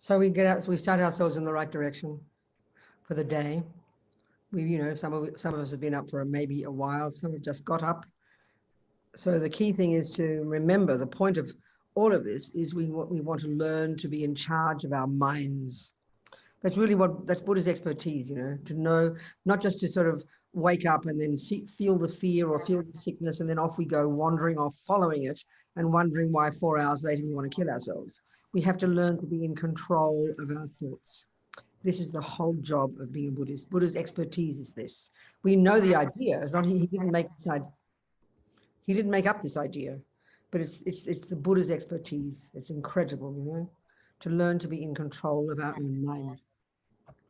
So we get out, so we start ourselves in the right direction for the day. We, some of us have been up for maybe a while, some have just got up. So the key thing is to remember the point of all of this is we want to learn to be in charge of our minds. That's really that's Buddha's expertise, to know, not just to sort of wake up and then feel the fear or feel the sickness and then off we go wandering off following it and wondering why 4 hours later we want to kill ourselves. We have to learn to be in control of our thoughts. This is the whole job of being a Buddhist. Buddha's expertise is this. We know the idea. It's not, he didn't make he didn't make up this idea, but it's the Buddha's expertise. It's incredible, to learn to be in control of our own mind.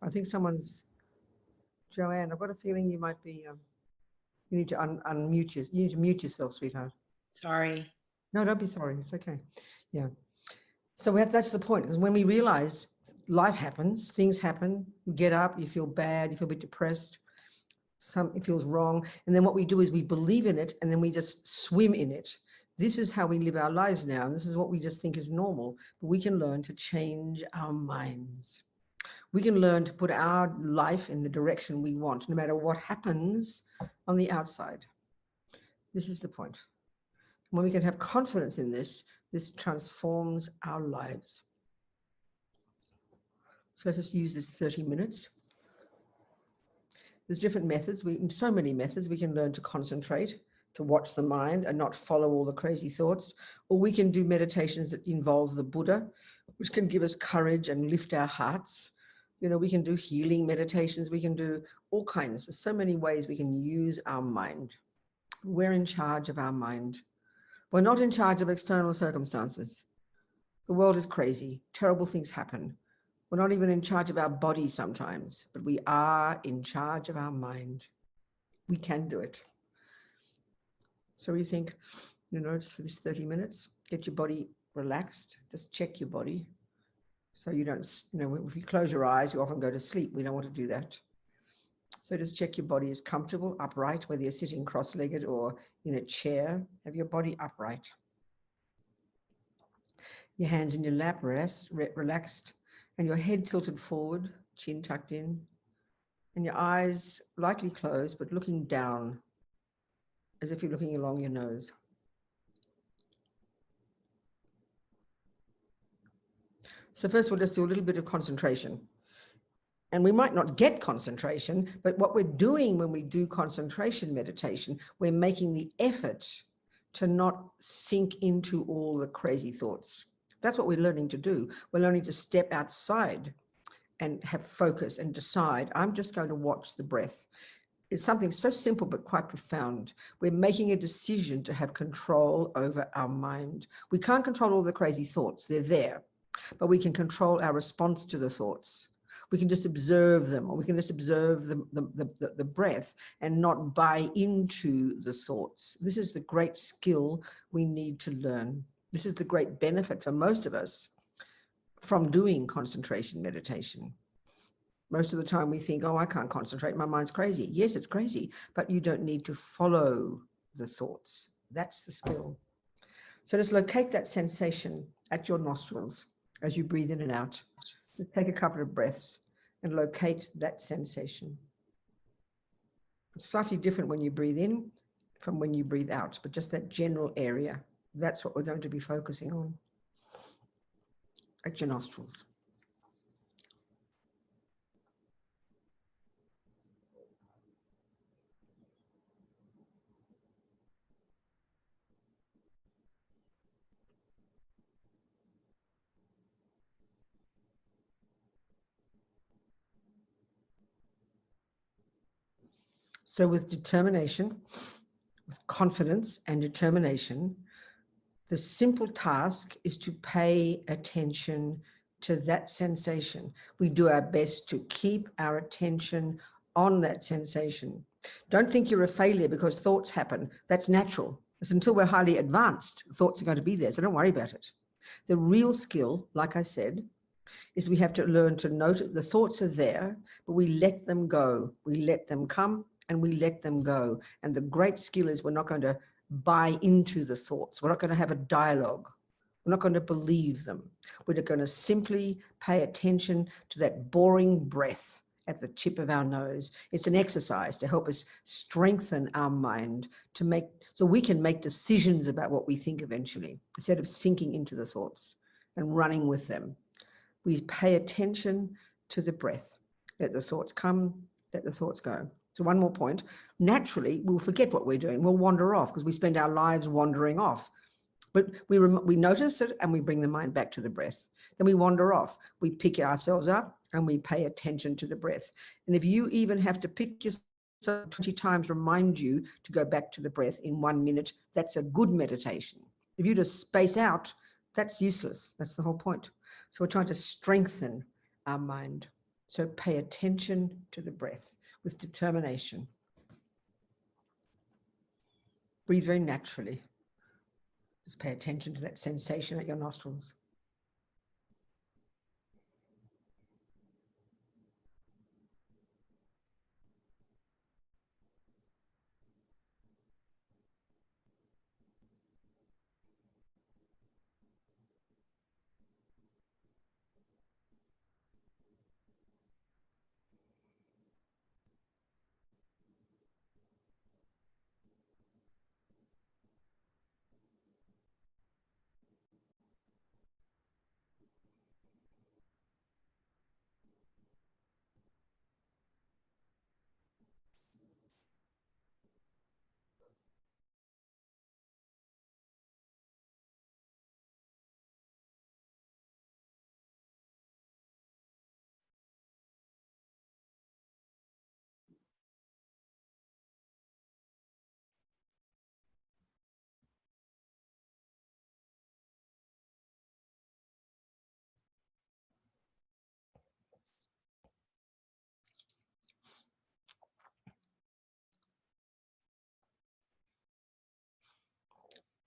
I think Joanne, I've got a feeling you might be, you need to unmute you need to mute yourself, sweetheart. Sorry. No, don't be sorry. It's okay. Yeah. So that's the point, because when we realize life happens, things happen, you get up, you feel bad, you feel a bit depressed, it feels wrong. And then what we do is we believe in it and then we just swim in it. This is how we live our lives now. And this is what we just think is normal. But we can learn to change our minds. We can learn to put our life in the direction we want, no matter what happens on the outside. This is the point. When we can have confidence in this, this transforms our lives. So let's just use this 30 minutes. There's different methods. So many methods. We can learn to concentrate, to watch the mind and not follow all the crazy thoughts. Or we can do meditations that involve the Buddha, which can give us courage and lift our hearts. We can do healing meditations. We can do all kinds. There's so many ways we can use our mind. We're in charge of our mind. We're not in charge of external circumstances. The world is crazy. Terrible things happen. We're not even in charge of our body sometimes, but we are in charge of our mind. We can do it. So we think, just for this 30 minutes, get your body relaxed. Just check your body. So you don't, if you close your eyes, you often go to sleep. We don't want to do that. So just check your body is comfortable, upright, whether you're sitting cross-legged or in a chair. Have your body upright. Your hands in your lap, relaxed, and your head tilted forward, chin tucked in, and your eyes lightly closed, but looking down, as if you're looking along your nose. So first we'll just do a little bit of concentration. And we might not get concentration, but what we're doing when we do concentration meditation, we're making the effort to not sink into all the crazy thoughts. That's what we're learning to do. We're learning to step outside and have focus and decide, I'm just going to watch the breath. It's something so simple but quite profound. We're making a decision to have control over our mind. We can't control all the crazy thoughts. They're there, but we can control our response to the thoughts. We can just observe them, or we can just observe the breath and not buy into the thoughts. This is the great skill we need to learn. This is the great benefit for most of us from doing concentration meditation. Most of the time we think, oh, I can't concentrate, my mind's crazy. Yes, it's crazy, but you don't need to follow the thoughts. That's the skill. So just locate that sensation at your nostrils as you breathe in and out. Let's take a couple of breaths and locate that sensation. It's slightly different when you breathe in from when you breathe out, but just that general area. That's what we're going to be focusing on at your nostrils. So with determination, with confidence and determination, the simple task is to pay attention to that sensation. We do our best to keep our attention on that sensation. Don't think you're a failure because thoughts happen. That's natural. It's until we're highly advanced, thoughts are going to be there, so don't worry about it. The real skill, like I said, is we have to learn to note the thoughts are there, but we let them go. We let them come and we let them go. And the great skill is we're not going to buy into the thoughts. We're not going to have a dialogue We're not going to believe them. We're going to simply pay attention to that boring breath at the tip of our nose. It's an exercise to help us strengthen our mind so we can make decisions about what we think eventually, instead of sinking into the thoughts and running with them. We pay attention to the breath. Let the thoughts come, let the thoughts go. So one more point. Naturally, we'll forget what we're doing. We'll wander off because we spend our lives wandering off. But we notice it and we bring the mind back to the breath. Then we wander off. We pick ourselves up and we pay attention to the breath. And if you even have to pick yourself 20 times, remind you to go back to the breath in 1 minute, that's a good meditation. If you just space out, that's useless. That's the whole point. So we're trying to strengthen our mind. So pay attention to the breath with determination. Breathe very naturally. Just pay attention to that sensation at your nostrils.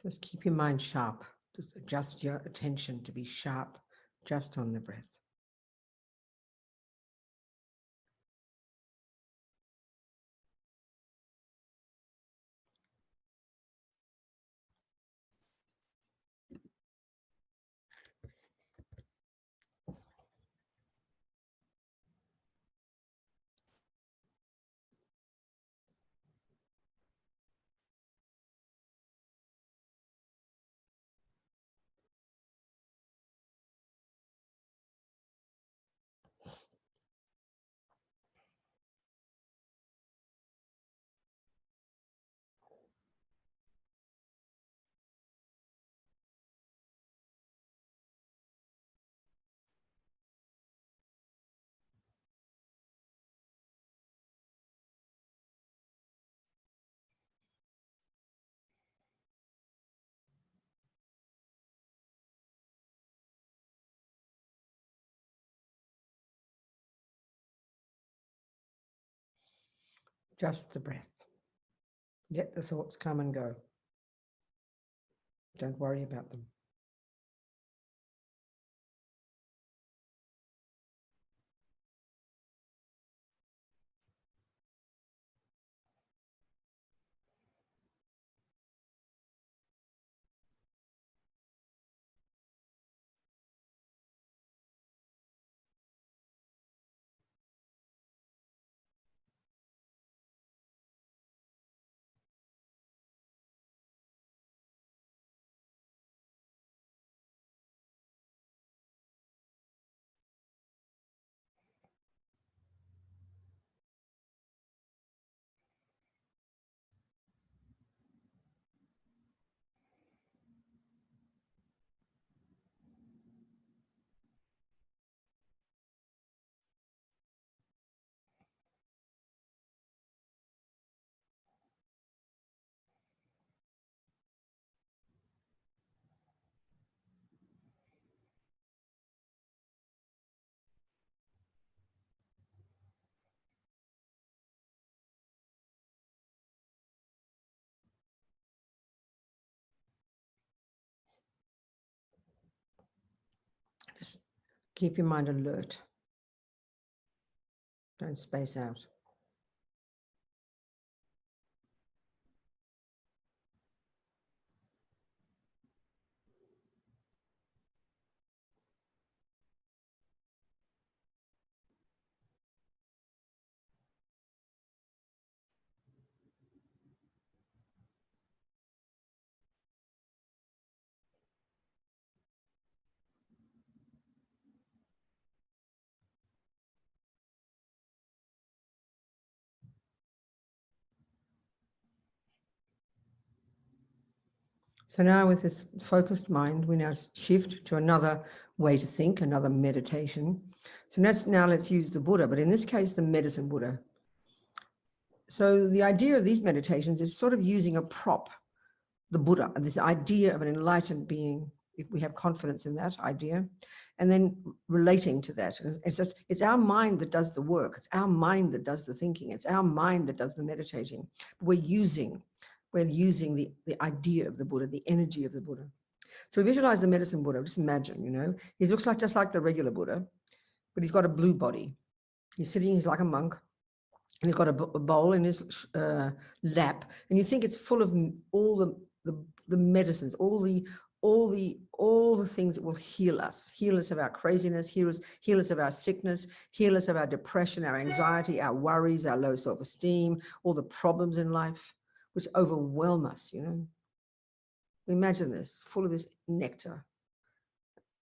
Just keep your mind sharp. Just adjust your attention to be sharp just on the breath. Just the breath. Let the thoughts come and go. Don't worry about them. Just keep your mind alert. Don't space out. So now with this focused mind, we now shift to another way to think, another meditation. So now let's use the Buddha, but in this case, the medicine Buddha. So the idea of these meditations is sort of using a prop, the Buddha, this idea of an enlightened being, if we have confidence in that idea, and then relating to that. It's our mind that does the work. It's our mind that does the thinking. It's our mind that does the meditating. We're using the idea of the Buddha, the energy of the Buddha. So we visualize the medicine Buddha. Just imagine, he looks like just like the regular Buddha, but he's got a blue body. He's like a monk, and he's got a bowl in his lap, and you think it's full of all the medicines, all the things that will heal us of our craziness, heal us of our sickness, heal us of our depression, our anxiety, our worries, our low self-esteem, all the problems in life which overwhelm us. Imagine this, full of this nectar.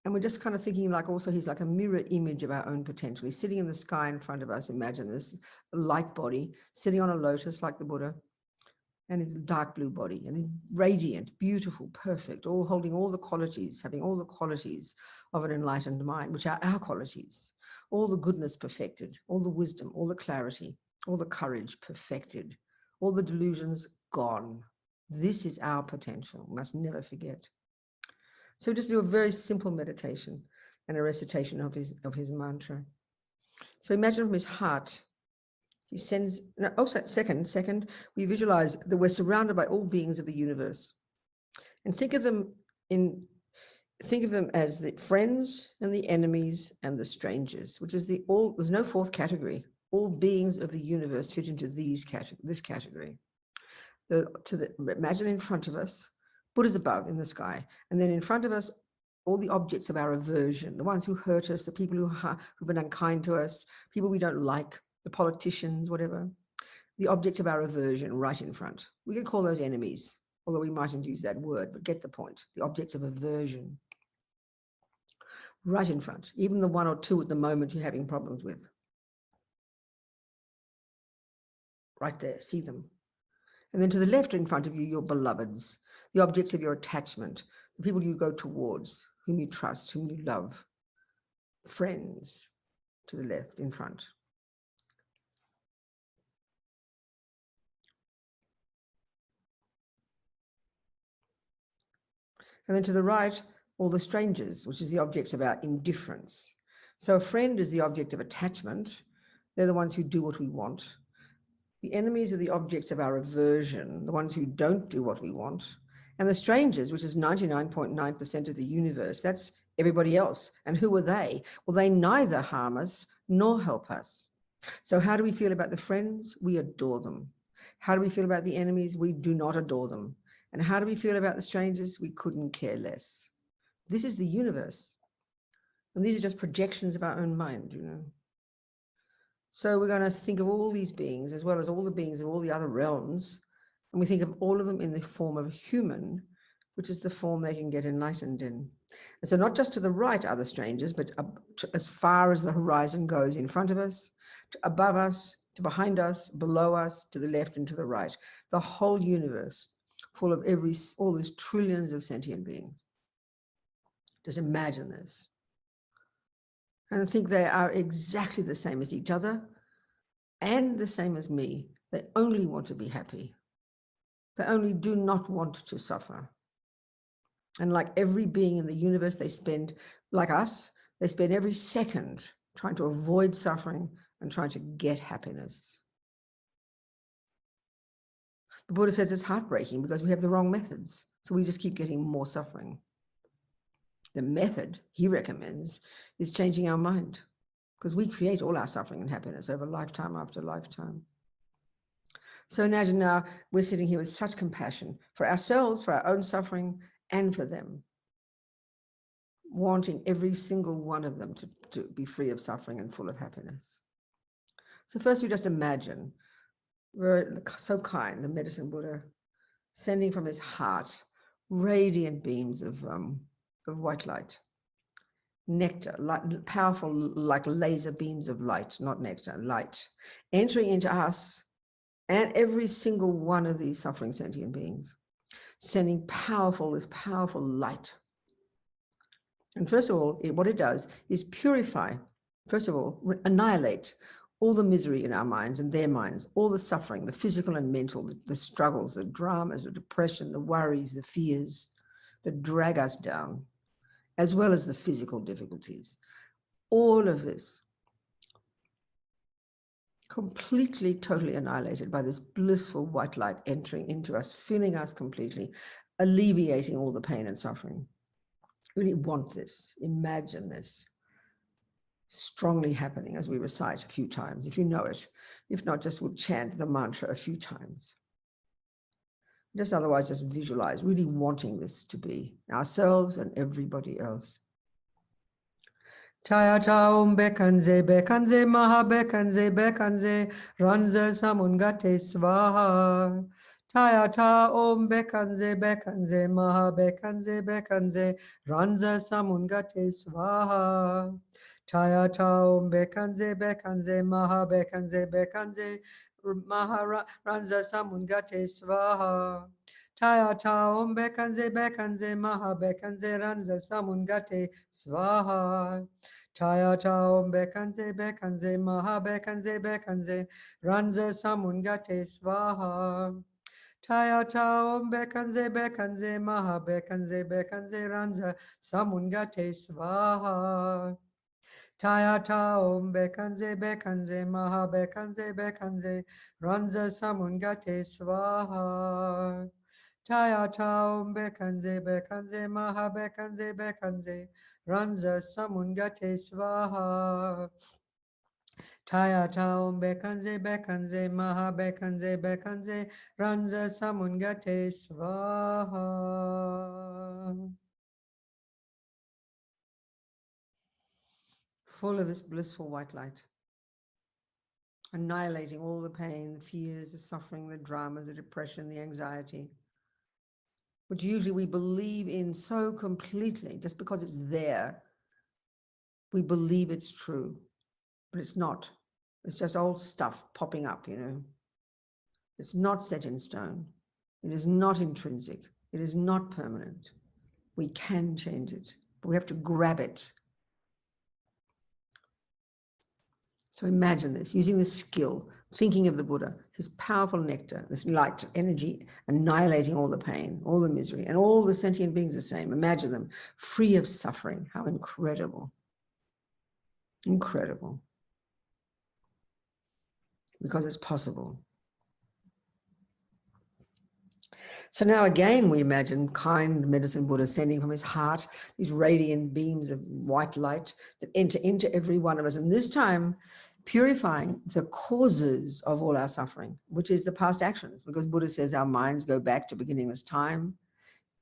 And we're just kind of thinking like also he's like a mirror image of our own potential. He's sitting in the sky in front of us. Imagine this light body sitting on a lotus like the Buddha, and his dark blue body, and he's radiant, beautiful, perfect, all holding all the qualities, having all the qualities of an enlightened mind, which are our qualities, all the goodness perfected, all the wisdom, all the clarity, all the courage perfected, all the delusions gone. This is our potential. We must never forget. So just do a very simple meditation and a recitation of his mantra. So imagine from his heart, he sends. Second, we visualize that we're surrounded by all beings of the universe, and think of them as the friends and the enemies and the strangers, which is there's no fourth category. All beings of the universe fit into this category. Imagine in front of us, Buddha's above in the sky, and then in front of us, all the objects of our aversion, the ones who hurt us, the people who've been unkind to us, people we don't like, the politicians, whatever, the objects of our aversion right in front. We can call those enemies, although we mightn't use that word, but get the point. The objects of aversion right in front, even the one or two at the moment you're having problems with. Right there, see them. And then to the left in front of you, your beloveds, the objects of your attachment, the people you go towards, whom you trust, whom you love, friends to the left in front. And then to the right, all the strangers, which is the objects of our indifference. So a friend is the object of attachment. They're the ones who do what we want. The enemies are the objects of our aversion, the ones who don't do what we want. And the strangers, which is 99.9% of the universe, that's everybody else. And who are they? Well, they neither harm us nor help us. So how do we feel about the friends? We adore them. How do we feel about the enemies? We do not adore them. And how do we feel about the strangers? We couldn't care less. This is the universe. And these are just projections of our own mind, So we're going to think of all these beings, as well as all the beings of all the other realms. And we think of all of them in the form of a human, which is the form they can get enlightened in. And so not just to the right are the strangers, but as far as the horizon goes, in front of us, to above us, to behind us, below us, to the left and to the right. The whole universe full of all these trillions of sentient beings. Just imagine this. And think they are exactly the same as each other and the same as me. They only want to be happy. They only do not want to suffer. And like every being in the universe, they spend, like us, they spend every second trying to avoid suffering and trying to get happiness. The Buddha says it's heartbreaking because we have the wrong methods. So we just keep getting more suffering. The method he recommends is changing our mind, because we create all our suffering and happiness over lifetime after lifetime. So imagine now we're sitting here with such compassion for ourselves, for our own suffering, and for them, wanting every single one of them to be free of suffering and full of happiness. So first we just imagine, we're so kind, the medicine Buddha, sending from his heart radiant beams of white light, nectar, powerful like laser beams of light, not nectar, light, entering into us and every single one of these suffering sentient beings. sending this powerful light. And first of all, what it does is purify, first of all, annihilate all the misery in our minds and their minds, all the suffering, the physical and mental, the struggles, the dramas, the depression, the worries, the fears that drag us down, as well as the physical difficulties. All of this completely, totally annihilated by this blissful white light entering into us, filling us completely, alleviating all the pain and suffering. Really want this, imagine this strongly happening as we recite a few times, if you know it. If not, just would chant the mantra a few times. Just otherwise, just visualize, really wanting this to be ourselves and everybody else. Chaya cha om bekanze bekanze maha bekanze bekanze ranza samungate svaha. Chaya cha om bekanze bekanze maha bekanze bekanze ranza samungate svaha. Chaya cha om bekanze bekanze maha bekanze bekanze maha ranza samungate svaha. Chaya cha om bekanze bekanze maha bekanze ranza samungate svaha. Chaya cha om bekanze bekanze maha bekanze bekanze ranza samungate svaha. Chaya cha om bekanze bekanze maha bekanze bekanze ranza samungate svaha. Chaya cha om bekanze bekanze maha bekanze bekanze ranza samungate svaha. Chaya cha om bekanze bekanze maha bekanze bekanze ranza samungate svaha. Chaya cha om bekanze bekanze maha bekanze bekanze ranza samungate svaha. Full of this blissful white light, annihilating all the pain, the fears, the suffering, the dramas, the depression, the anxiety, which usually we believe in so completely. Just because it's there, we believe it's true, but it's not. It's just old stuff popping up, you know. It's not set in stone. It is not intrinsic. It is not permanent. We can change it, but we have to grab it. So imagine this, using this skill, thinking of the Buddha, his powerful nectar, this light energy, annihilating all the pain, all the misery, and all the sentient beings the same. Imagine them free of suffering. How incredible. Incredible. Because it's possible. So now again, we imagine kind medicine Buddha sending from his heart these radiant beams of white light that enter into every one of us. And this time, purifying the causes of all our suffering, which is the past actions, because Buddha says our minds go back to beginningless time.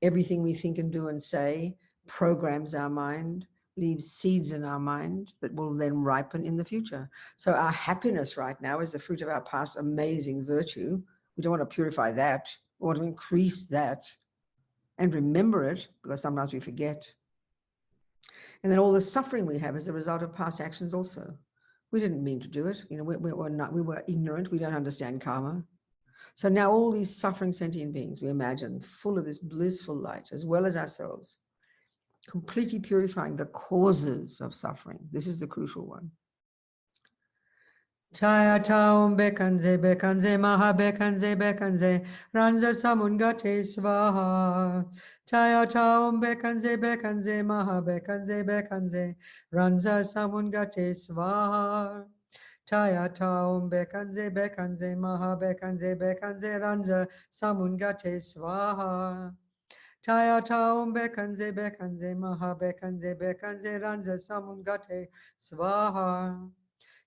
Everything we think and do and say programs our mind, leaves seeds in our mind that will then ripen in the future. So our happiness right now is the fruit of our past amazing virtue. We don't want to purify that. We want to increase that and remember it, because sometimes we forget. And then all the suffering we have is a result of past actions also. We didn't mean to do it. You know, we were ignorant. We don't understand karma. So now all these suffering sentient beings, we imagine, full of this blissful light, as well as ourselves, completely purifying the causes of suffering. This is the crucial one. Chaya cha om bekanze bekanze maha bekanze bekanze ranza samungate svaha. Chaya cha om bekanze bekanze maha bekanze bekanze ranza samungate svaha. Chaya cha om bekanze bekanze maha bekanze bekanze ranza samungate svaha. Chaya cha om bekanze bekanze maha bekanze bekanze ranza samungate svaha.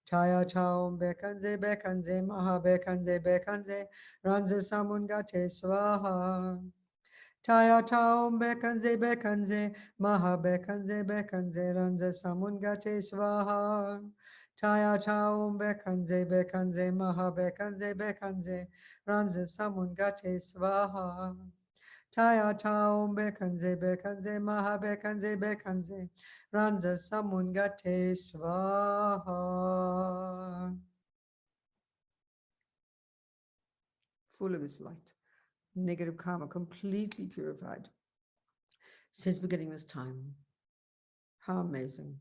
Chaya cha om bekanze bekanze maha bekanze bekanze ranza samungate svaha. Chaya cha om bekanze bekanze maha bekanze bekanze ranza samungate svaha. Chaya cha om bekanze bekanze maha bekanze bekanze ranza samungate svaha. Chaya cha om bekanze bekanze maha bekanze bekanze ranza samungate svaha. Full of this light, negative karma completely purified since beginning this time. How amazing.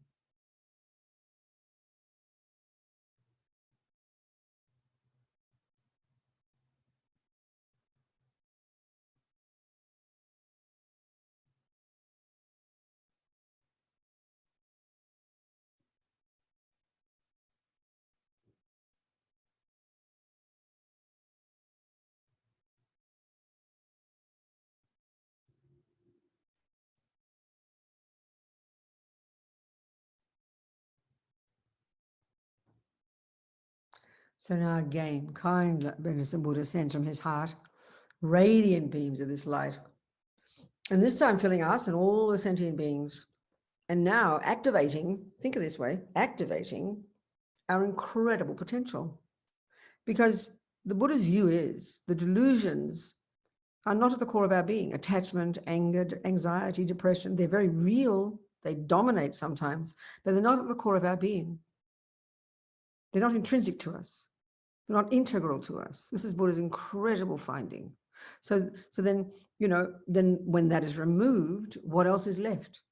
So now again, kind Medicine Buddha sends from his heart radiant beams of this light. And this time filling us and all the sentient beings. And now activating, think of this way, activating our incredible potential. Because the Buddha's view is the delusions are not at the core of our being. Attachment, anger, anxiety, depression, they're very real. They dominate sometimes, but they're not at the core of our being. They're not intrinsic to us. They're not integral to us. This is Buddha's incredible finding. So then, then when that is removed, what else is left?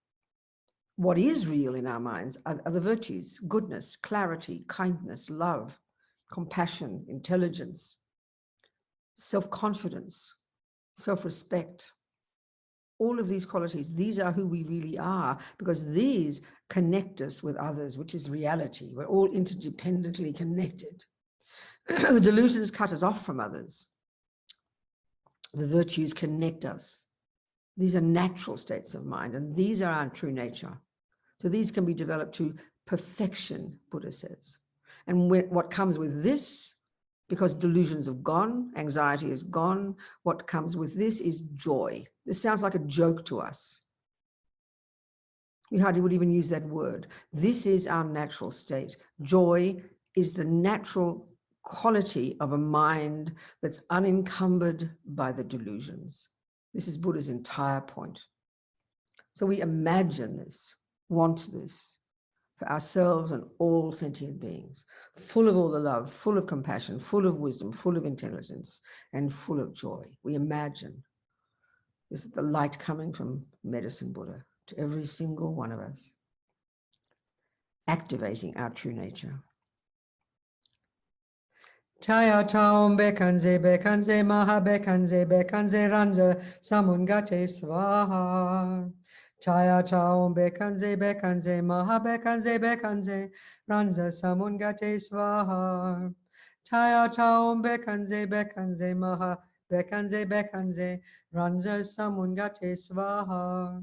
What is real in our minds are the virtues: goodness, clarity, kindness, love, compassion, intelligence, self-confidence, self-respect. All of these qualities, these are who we really are, because these connect us with others, which is reality. We're all interdependently connected. The delusions cut us off from others. The virtues connect us. These are natural states of mind, and these are our true nature. So these can be developed to perfection, Buddha says. And what comes with this, because delusions have gone, anxiety is gone, what comes with this is joy. This sounds like a joke to us. We hardly would even use that word. This is our natural state. Joy is the natural quality of a mind that's unencumbered by the delusions. This is Buddha's entire point. So we imagine this, want this for ourselves and all sentient beings, full of all the love, full of compassion, full of wisdom, full of intelligence, and full of joy. We imagine this is the light coming from Medicine Buddha to every single one of us, activating our true nature. Chaya Chaum Bekanze Maha Bekanze Ranza Samungate Swaha. Chaya Chaum Bekanze Maha Bekanze Ranza Samungate Swaha. Chaya Chaum Bekanze Maha Bekanze Ranza Samungate Swaha.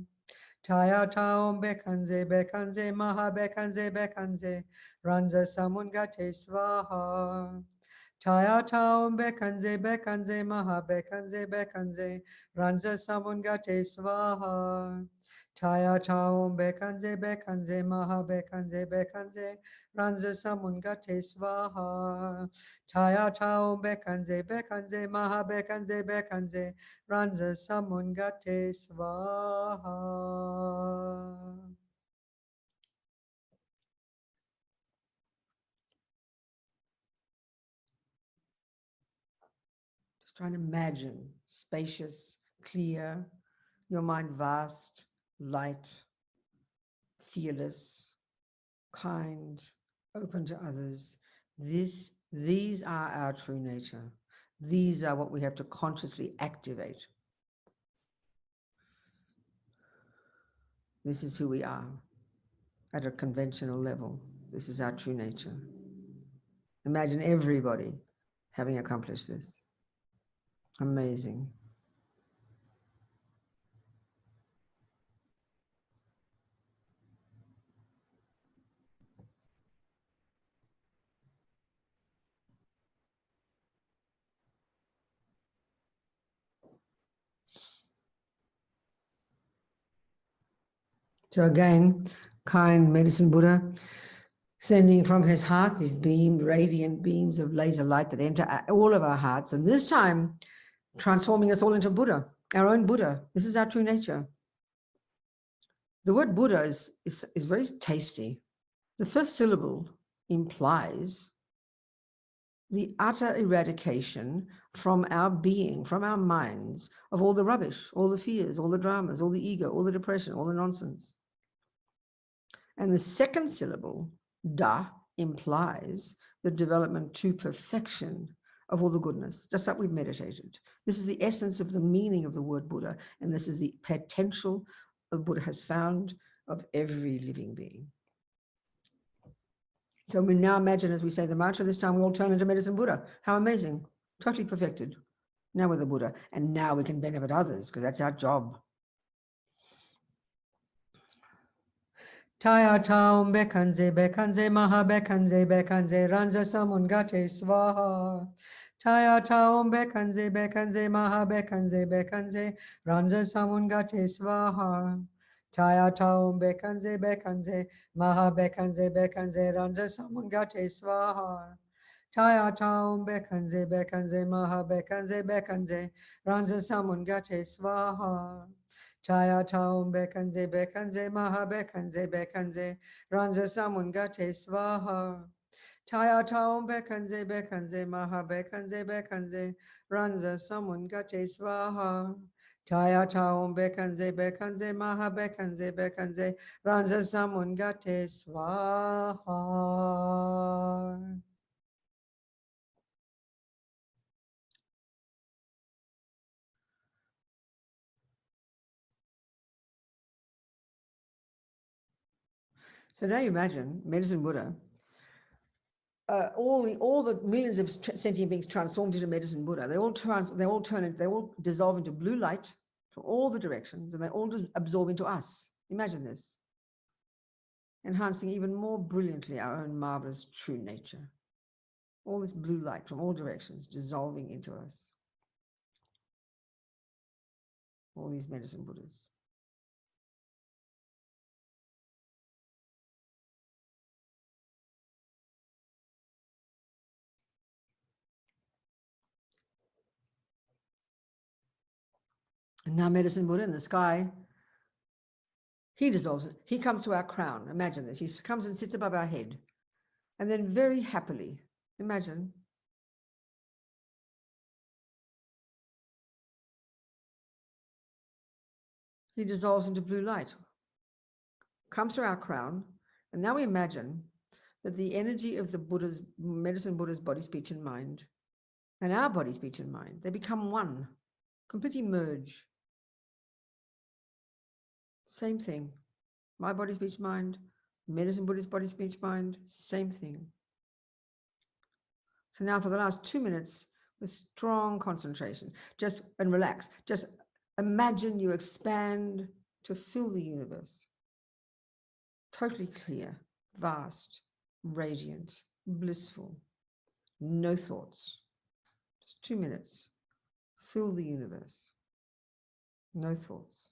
Chaya Chaum Bekanze Maha Bekanze Ranza Samungate Swaha. Chaya Chaum Bekanze Maha Bekanze Ranza Samungate Swaha. Chaya Chaum Bekanze Maha Bekanze Ranza Samungate Swaha. Chaya Chaum Bekanze Maha Bekanze Ranza Samungate Swaha. Trying to imagine spacious, clear, your mind vast, light, fearless, kind, open to others. These are our true nature. These are what we have to consciously activate. This is who we are at a conventional level. This is our true nature. Imagine everybody having accomplished this. Amazing. So again, kind Medicine Buddha, sending from his heart these radiant beams of laser light that enter all of our hearts. And this time, transforming us all into Buddha, our own Buddha. This is our true nature. The word Buddha is very tasty. The first syllable implies the utter eradication from our being, from our minds, of all the rubbish, all the fears, all the dramas, all the ego, all the depression, all the nonsense. And the second syllable, da, implies the development to perfection of all the goodness, just like we've meditated. This is the essence of the meaning of the word Buddha, and this is the potential the Buddha has found of every living being. So we now imagine, as we say the mantra, this time we all turn into medicine Buddha. How amazing. Totally perfected. Now we're the Buddha. And now we can benefit others, because that's our job. Taya taum bekanze bekanze maha bekanze bekanze ranza samungate swaha. Taya taum bekanze bekanze maha bekanze bekanze ranza samungate swaha. Taya taum bekanze bekanze maha bekanze bekanze ranza samungate swaha. Taya taum bekanze bekanze maha bekanze bekanze ranza samungate swaha. Taya taum bekanze bekanze maha bekanze bekanze ranza samungate swaha. Taya taum bekanze bekanze maha bekanze bekanze ranza samungate swaha. Taya taum bekanze bekanze maha bekanze bekanze ranza samungate swaha. So now you imagine medicine Buddha, all the millions of sentient beings transformed into medicine Buddha. They all dissolve into blue light from all the directions, and they all just absorb into us. Imagine this, enhancing even more brilliantly our own marvelous true nature. All this blue light from all directions dissolving into us. All these medicine Buddhas. And now medicine Buddha in the sky, he dissolves it. He comes to our crown. Imagine this. He comes and sits above our head. And then very happily, imagine, he dissolves into blue light, comes to our crown. And now we imagine that the energy of the Buddha's, medicine Buddha's body, speech, and mind, and our body, speech, and mind, they become one, completely merge. Same thing. My body, speech, mind, medicine Buddha's body, speech, mind, same thing. So now for the last 2 minutes, with strong concentration, and relax, just imagine you expand to fill the universe. Totally clear, vast, radiant, blissful, no thoughts. Just 2 minutes. Fill the universe. No thoughts.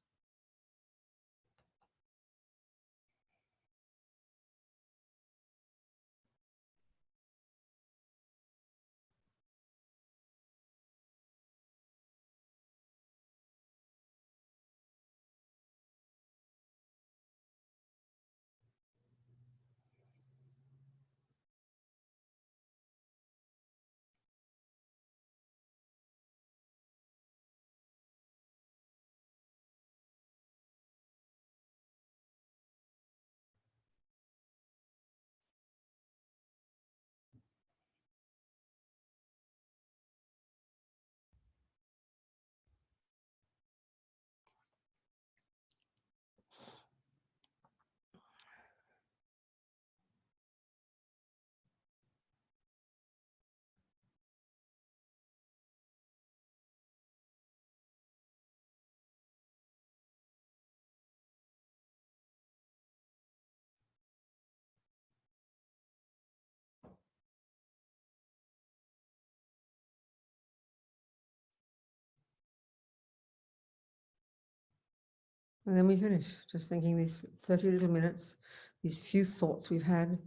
And then we finish, just thinking these 30 little minutes, these few thoughts we've had,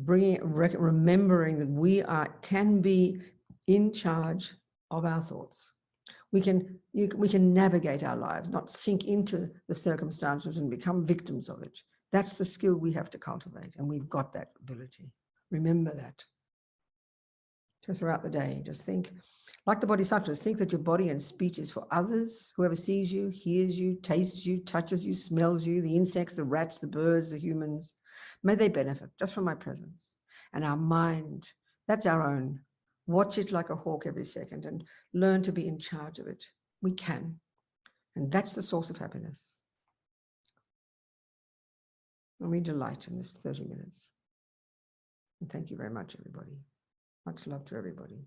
remembering that we can be in charge of our thoughts. We can navigate our lives, not sink into the circumstances and become victims of it. That's the skill we have to cultivate, and we've got that ability. Remember that. So throughout the day, just think, like the Bodhisattvas, think that your body and speech is for others. Whoever sees you, hears you, tastes you, touches you, smells you, the insects, the rats, the birds, the humans, may they benefit just from my presence. And our mind, that's our own. Watch it like a hawk every second and learn to be in charge of it. We can. And that's the source of happiness. And we delight in this 30 minutes. And thank you very much, everybody. Much love to everybody.